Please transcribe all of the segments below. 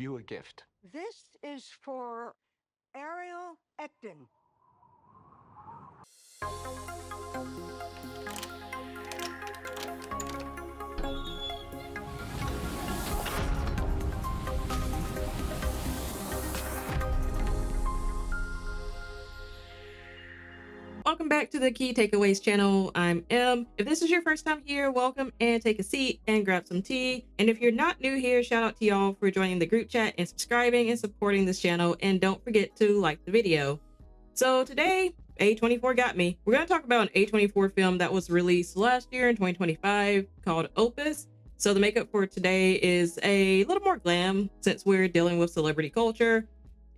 you a gift. This is for Ariel Ecton. Welcome back to the Key Takeaways channel. I'm Em. If this is your first time here, welcome and take a seat and grab some tea. And if you're not new here, shout out to y'all for joining the group chat and subscribing and supporting this channel. And don't forget to like the video. So today, A24 got me. We're going to talk about an A24 film that was released last year in 2025 called Opus. So the makeup for today is a little more glam since we're dealing with celebrity culture.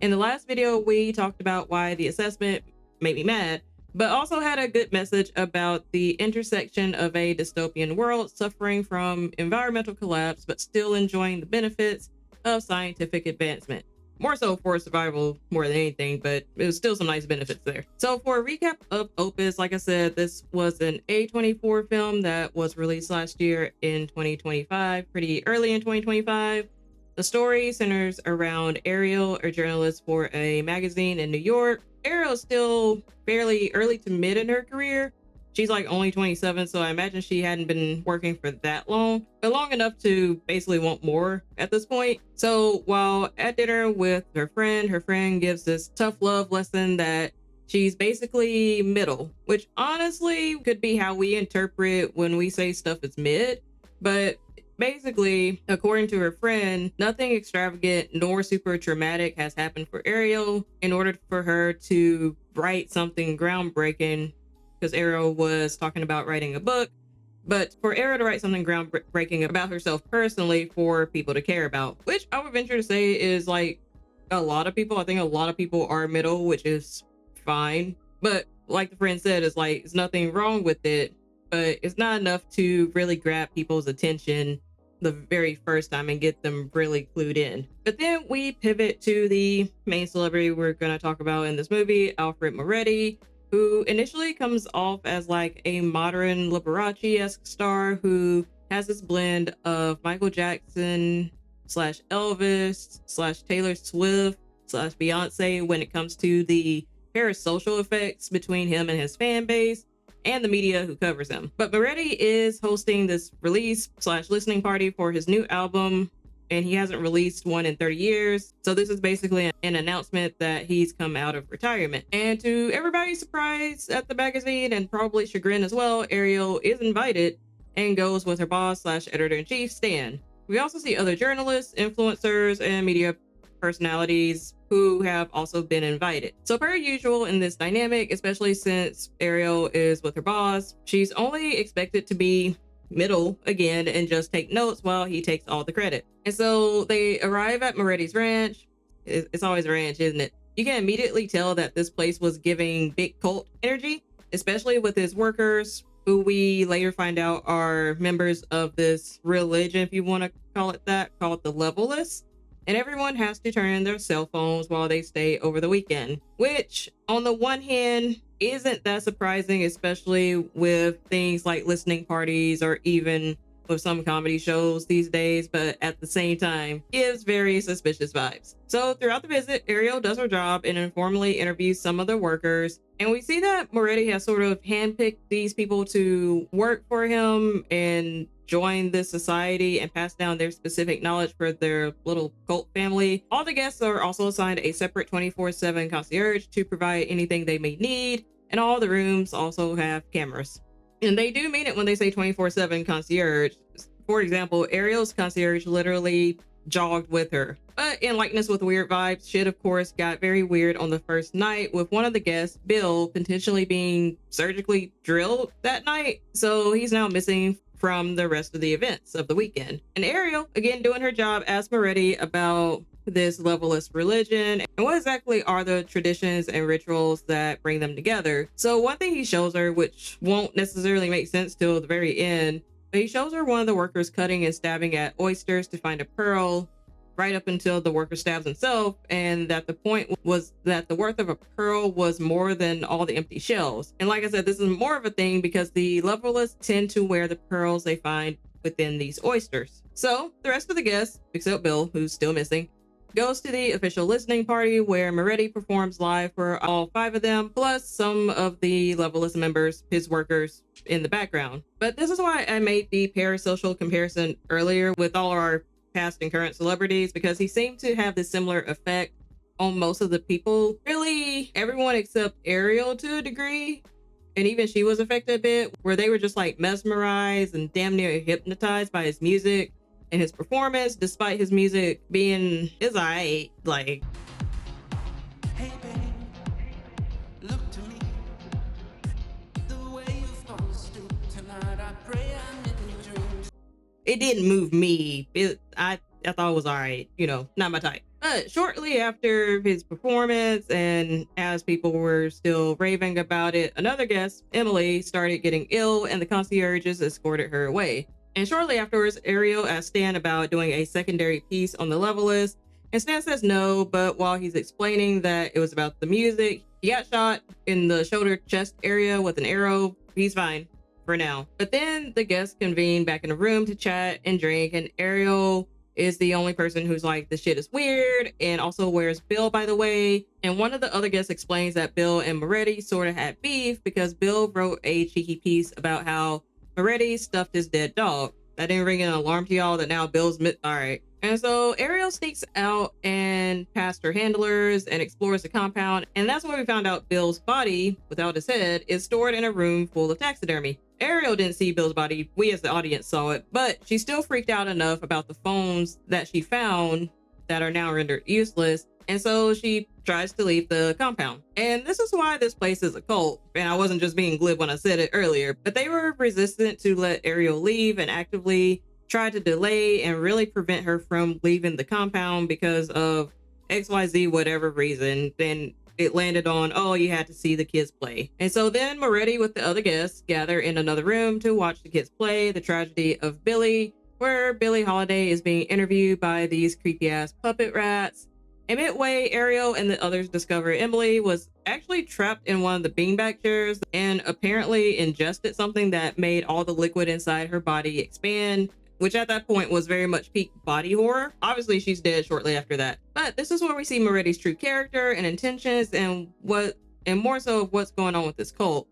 In the last video, we talked about why the assessment made me mad, but also had a good message about the intersection of a dystopian world suffering from environmental collapse, but still enjoying the benefits of scientific advancement. More so for survival more than anything, but it was still some nice benefits there. So for a recap of Opus, like I said, this was an A24 film that was released last year in 2025, pretty early in 2025. The story centers around Ariel, a journalist for a magazine in New York. Ariel is still fairly early to mid in her career. She's like only 27, so I imagine she hadn't been working for that long, but long enough to basically want more at this point. So while at dinner with her friend gives this tough love lesson that she's basically middle, which honestly could be how we interpret when we say stuff is mid, but basically, according to her friend, nothing extravagant nor super traumatic has happened for Ariel in order for her to write something groundbreaking, because Ariel was talking about writing a book, but for Ariel to write something groundbreaking about herself personally for people to care about, which I would venture to say is like a lot of people. I think a lot of people are middle, which is fine. But like the friend said, it's like, there's nothing wrong with it, but it's not enough to really grab people's attention the very first time and get them really clued in. But then we pivot to the main celebrity we're going to talk about in this movie, Alfred Moretti, who initially comes off as like a modern Liberace-esque star who has this blend of Michael Jackson slash Elvis slash Taylor Swift slash Beyonce when it comes to the parasocial effects between him and his fan base and the media who covers him. But Moretti is hosting this release slash listening party for his new album, and he hasn't released one in 30 years. So this is basically an announcement that he's come out of retirement. And to everybody's surprise at the magazine and probably chagrin as well, Ariel is invited and goes with her boss slash editor-in-chief, Stan. We also see other journalists, influencers, and media personalities who have also been invited. So per usual in this dynamic, especially since Ariel is with her boss, she's only expected to be middle again and just take notes while he takes all the credit. And so they arrive at Moretti's ranch. It's always a ranch, isn't it? You can immediately tell that this place was giving big cult energy, especially with his workers, who we later find out are members of this religion, if you want to call it that, called the Levelists. And everyone has to turn in their cell phones while they stay over the weekend, which on the one hand isn't that surprising, especially with things like listening parties or even with some comedy shows these days, but at the same time gives very suspicious vibes. So throughout the visit, Ariel does her job and informally interviews some of the workers. And we see that Moretti has sort of handpicked these people to work for him and join this society and pass down their specific knowledge for their little cult family. All the guests are also assigned a separate 24/7 concierge to provide anything they may need, and all the rooms also have cameras. And they do mean it when they say 24/7 concierge. For example, Ariel's concierge literally jogged with her. But in likeness with weird vibes, shit of course got very weird on the first night with one of the guests, Bill, potentially being surgically drilled that night. So he's now missing from the rest of the events of the weekend. And Ariel, again, doing her job, asked Moretti about this levelist religion and what exactly are the traditions and rituals that bring them together. So one thing he shows her, which won't necessarily make sense till the very end, but he shows her one of the workers cutting and stabbing at oysters to find a pearl, right up until the worker stabs himself, and that the point was that the worth of a pearl was more than all the empty shells. And like I said, this is more of a thing because the levelists tend to wear the pearls they find within these oysters. So the rest of the guests, except Bill, who's still missing, goes to the official listening party where Moretti performs live for all 5 of them, plus some of the Levelist members, his workers, in the background. But this is why I made the Parasocial comparison earlier with all our past and current celebrities, because he seemed to have this similar effect on most of the people. Really, everyone except Ariel to a degree. And even she was affected a bit, where they were just like mesmerized and damn near hypnotized by his music and his performance, despite his music being is alright. Like, Hey babe, look to me. The way you fall asleep tonight, I pray I'm in your dreams. it didn't move me. I thought it was alright, you know, not my type. But shortly after his performance, and as people were still raving about it, another guest, Emily, started getting ill and the concierges escorted her away. And shortly afterwards, Ariel asked Stan about doing a secondary piece on the Levelist, and Stan says no, but while he's explaining that it was about the music, he got shot in the shoulder chest area with an arrow. He's fine for now. But then the guests convene back in a room to chat and drink, and Ariel is the only person who's like, this shit is weird, and also where's Bill, by the way? And one of the other guests explains that Bill and Moretti sort of had beef because Bill wrote a cheeky piece about how Moretti stuffed his dead dog. That didn't ring an alarm to y'all that now Bill's alright. And so Ariel sneaks out and past her handlers and explores the compound, and that's when we found out Bill's body, without his head, is stored in a room full of taxidermy. Ariel didn't see Bill's body, we as the audience saw it, but she still freaked out enough about the phones that she found that are now rendered useless, and so she tries to leave the compound. And this is why this place is a cult, and I wasn't just being glib when I said it earlier, but they were resistant to let Ariel leave and actively tried to delay and really prevent her from leaving the compound because of XYZ whatever reason. Then it landed on, oh, you had to see the kids play. And so then Moretti with the other guests gather in another room to watch the kids play The Tragedy of Billy, where Billie Holiday is being interviewed by these creepy ass puppet rats. And midway, Ariel and the others discover Emily was actually trapped in one of the beanbag chairs and apparently ingested something that made all the liquid inside her body expand, which at that point was very much peak body horror. Obviously, she's dead shortly after that. But this is where we see Moretti's true character and intentions, and more so of what's going on with this cult.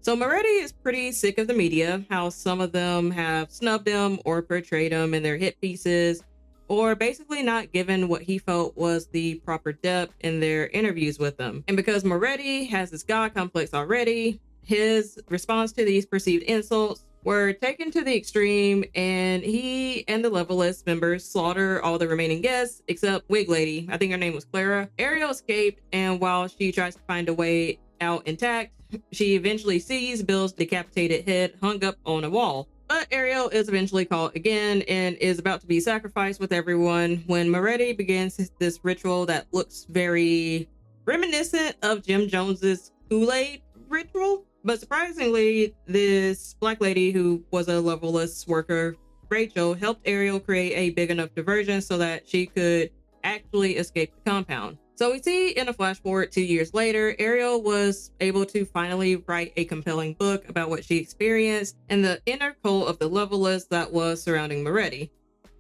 So Moretti is pretty sick of the media, how some of them have snubbed him or portrayed him in their hit pieces, or basically not given what he felt was the proper depth in their interviews with them. And because Moretti has this God complex already, his response to these perceived insults were taken to the extreme, and he and the Levelist members slaughter all the remaining guests except Wig Lady. I think her name was Clara. Ariel escaped, and while she tries to find a way out intact, she eventually sees Bill's decapitated head hung up on a wall. But Ariel is eventually caught again and is about to be sacrificed with everyone when Moretti begins this ritual that looks very reminiscent of Jim Jones's Kool-Aid ritual. But surprisingly, this black lady who was a Levelist worker, Rachel, helped Ariel create a big enough diversion so that she could actually escape the compound. So we see in a flash forward 2 years later, Ariel was able to finally write a compelling book about what she experienced and the inner cult of the Levelists that was surrounding Moretti.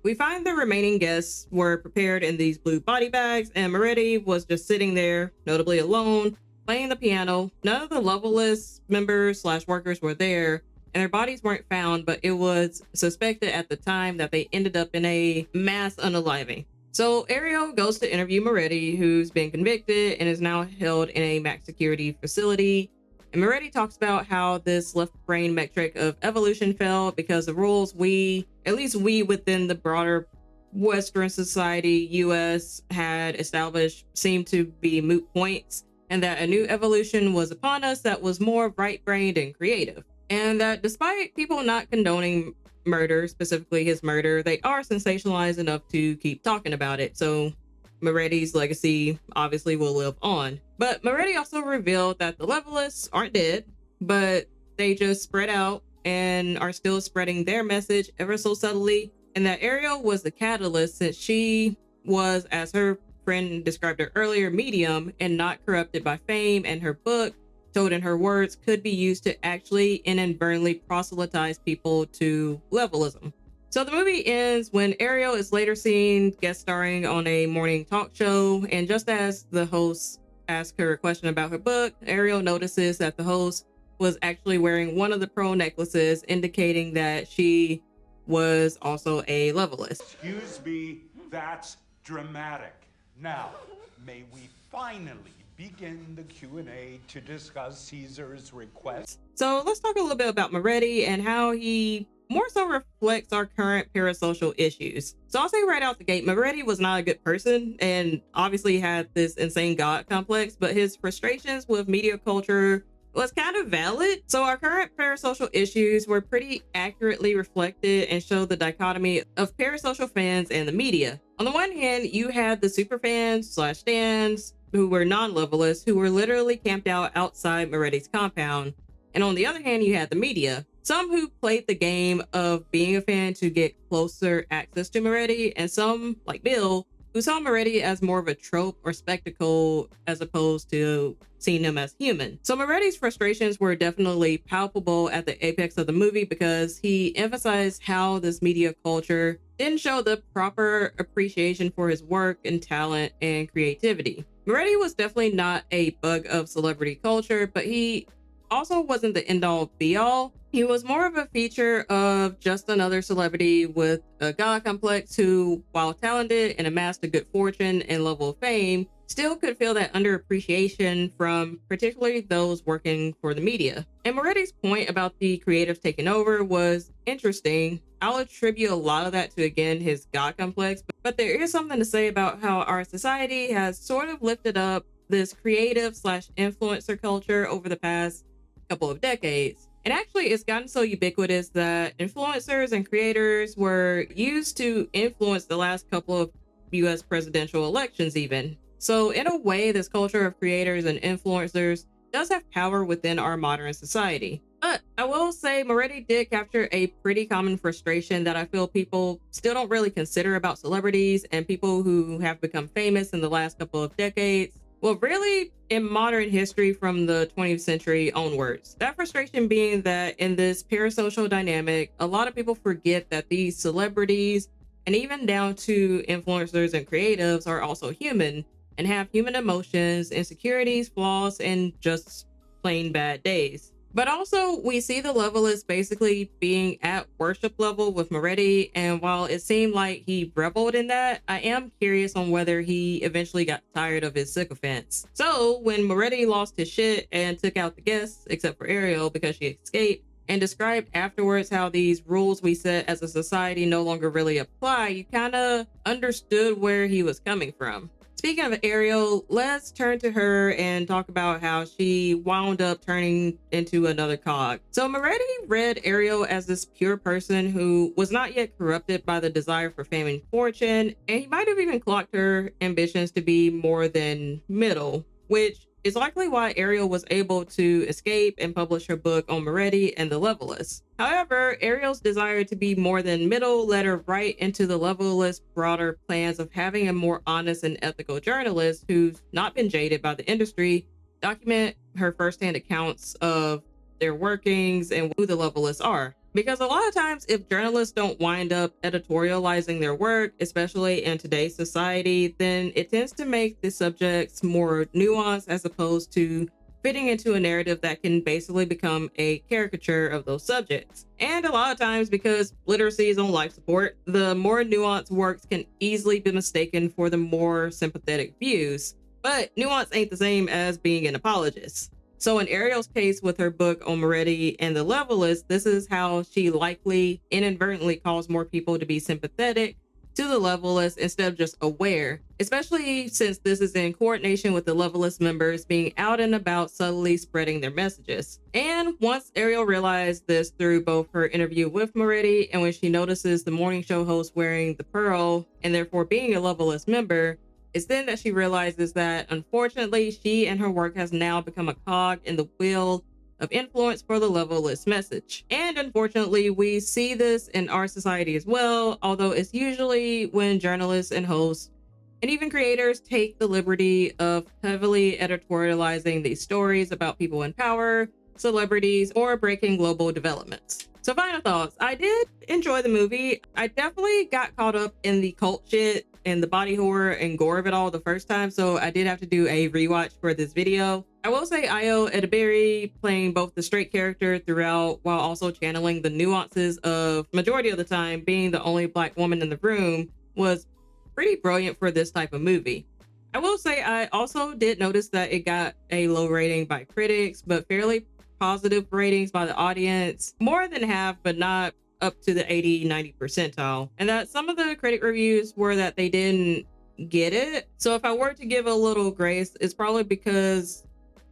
We find the remaining guests were prepared in these blue body bags, and Moretti was just sitting there, notably alone, playing the piano. None of the Levelist members / workers were there, and their bodies weren't found, but it was suspected at the time that they ended up in a mass unaliving. So Ariel goes to interview Moretti, who's been convicted and is now held in a max security facility. And Moretti talks about how this left brain metric of evolution failed because the rules at least we within the broader Western society, US, had established seemed to be moot points, and that a new evolution was upon us that was more right-brained and creative. And that despite people not condoning murder, specifically his murder, they are sensationalized enough to keep talking about it. So Moretti's legacy obviously will live on. But Moretti also revealed that the Levelists aren't dead, but they just spread out and are still spreading their message ever so subtly. And that Ariel was the catalyst, since she was, as her friend described her earlier, medium and not corrupted by fame, and her book, told in her words, could be used to actually inadvertently proselytize people to Levelism. So the movie ends when Ariel is later seen guest starring on a morning talk show, and just as the host asks her a question about her book, Ariel notices that the host was actually wearing one of the pearl necklaces, indicating that she was also a levelist. Excuse me, that's dramatic. Now, may we finally begin the Q&A to discuss Caesar's request? So let's talk a little bit about Moretti and how he more so reflects our current parasocial issues. So I'll say right out the gate, Moretti was not a good person and obviously had this insane God complex, but his frustrations with media culture was kind of valid. So our current parasocial issues were pretty accurately reflected and show the dichotomy of parasocial fans and the media. On the one hand, you had the super fans / stans who were non-levelists who were literally camped out outside Moretti's compound. And on the other hand, you had the media, some who played the game of being a fan to get closer access to Moretti, and some, like Bill, who saw Moretti as more of a trope or spectacle as opposed to seeing him as human. So Moretti's frustrations were definitely palpable at the apex of the movie because he emphasized how this media culture didn't show the proper appreciation for his work and talent and creativity. Moretti was definitely not a bug of celebrity culture, but he also wasn't the end-all be-all. He was more of a feature of just another celebrity with a God complex who, while talented and amassed a good fortune and level of fame, still could feel that underappreciation from particularly those working for the media. And Moretti's point about the creatives taking over was interesting. I'll attribute a lot of that to, again, his God complex, but there is something to say about how our society has sort of lifted up this creative / influencer culture over the past couple of decades. And actually, it's gotten so ubiquitous that influencers and creators were used to influence the last couple of US presidential elections even. So in a way, this culture of creators and influencers does have power within our modern society. But I will say Moretti did capture a pretty common frustration that I feel people still don't really consider about celebrities and people who have become famous in the last couple of decades. Well, really, in modern history from the 20th century onwards. That frustration being that in this parasocial dynamic, a lot of people forget that these celebrities, and even down to influencers and creatives, are also human and have human emotions, insecurities, flaws, and just plain bad days. But also, we see the Levelists basically being at worship level with Moretti, and while it seemed like he reveled in that, I am curious on whether he eventually got tired of his sycophants. So, when Moretti lost his shit and took out the guests, except for Ariel because she escaped, and described afterwards how these rules we set as a society no longer really apply, you kinda understood where he was coming from. Speaking of Ariel, let's turn to her and talk about how she wound up turning into another cog. So Moretti read Ariel as this pure person who was not yet corrupted by the desire for fame and fortune, and he might have even clocked her ambitions to be more than middle, which is likely why Ariel was able to escape and publish her book on Moretti and the Levelists. However, Ariel's desire to be more than middle led her right into the Levelist broader plans of having a more honest and ethical journalist who's not been jaded by the industry document her firsthand accounts of their workings and who the Levelists are. Because a lot of times, if journalists don't wind up editorializing their work, especially in today's society, then it tends to make the subjects more nuanced as opposed to fitting into a narrative that can basically become a caricature of those subjects. And a lot of times, because literacy is on life support, the more nuanced works can easily be mistaken for the more sympathetic views. But nuance ain't the same as being an apologist. So in Ariel's case with her book on Moretti and the Levelists, this is how she likely inadvertently caused more people to be sympathetic to the Levelists instead of just aware, especially since this is in coordination with the Levelist members being out and about subtly spreading their messages. And once Ariel realized this through both her interview with Moretti and when she notices the morning show host wearing the pearl and therefore being a Levelist member, it's then that she realizes that, unfortunately, she and her work has now become a cog in the wheel of influence for the Levelist message. And unfortunately, we see this in our society as well, although it's usually when journalists and hosts and even creators take the liberty of heavily editorializing these stories about people in power celebrities, or breaking global developments. So final thoughts. I did enjoy the movie. I definitely got caught up in the cult shit and the body horror and gore of it all the first time, so I did have to do a rewatch for this video. I will say Io Edeberry playing both the straight character throughout while also channeling the nuances of, majority of the time, being the only Black woman in the room was pretty brilliant for this type of movie. I will say I also did notice that it got a low rating by critics, but fairly positive ratings by the audience, more than half, but not up to the 80-90 percentile, and that some of the critic reviews were that they didn't get it. So if I were to give a little grace, it's probably because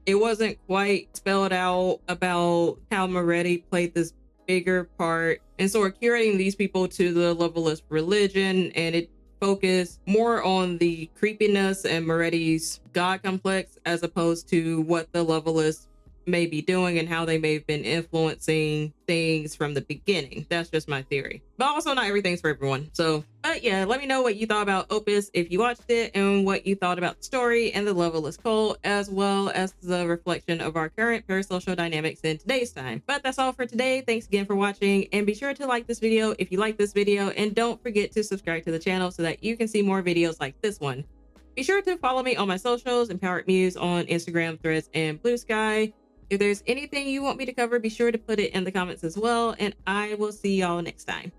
it wasn't quite spelled out about how Moretti played this bigger part, and so we're curating these people to the Levelist religion, and it focused more on the creepiness and Moretti's god complex as opposed to what the Levelists may be doing and how they may have been influencing things from the beginning. That's just my theory, but also not everything's for everyone. So, but yeah, let me know what you thought about Opus if you watched it, and what you thought about the story and the Levelist cult, as well as the reflection of our current parasocial dynamics in today's time. But that's all for today. Thanks again for watching, and be sure to like this video if you like this video, and don't forget to subscribe to the channel so that you can see more videos like this one. Be sure to follow me on my socials, Empowered Muse on Instagram, Threads, and BlueSky. If there's anything you want me to cover, be sure to put it in the comments as well, and I will see y'all next time.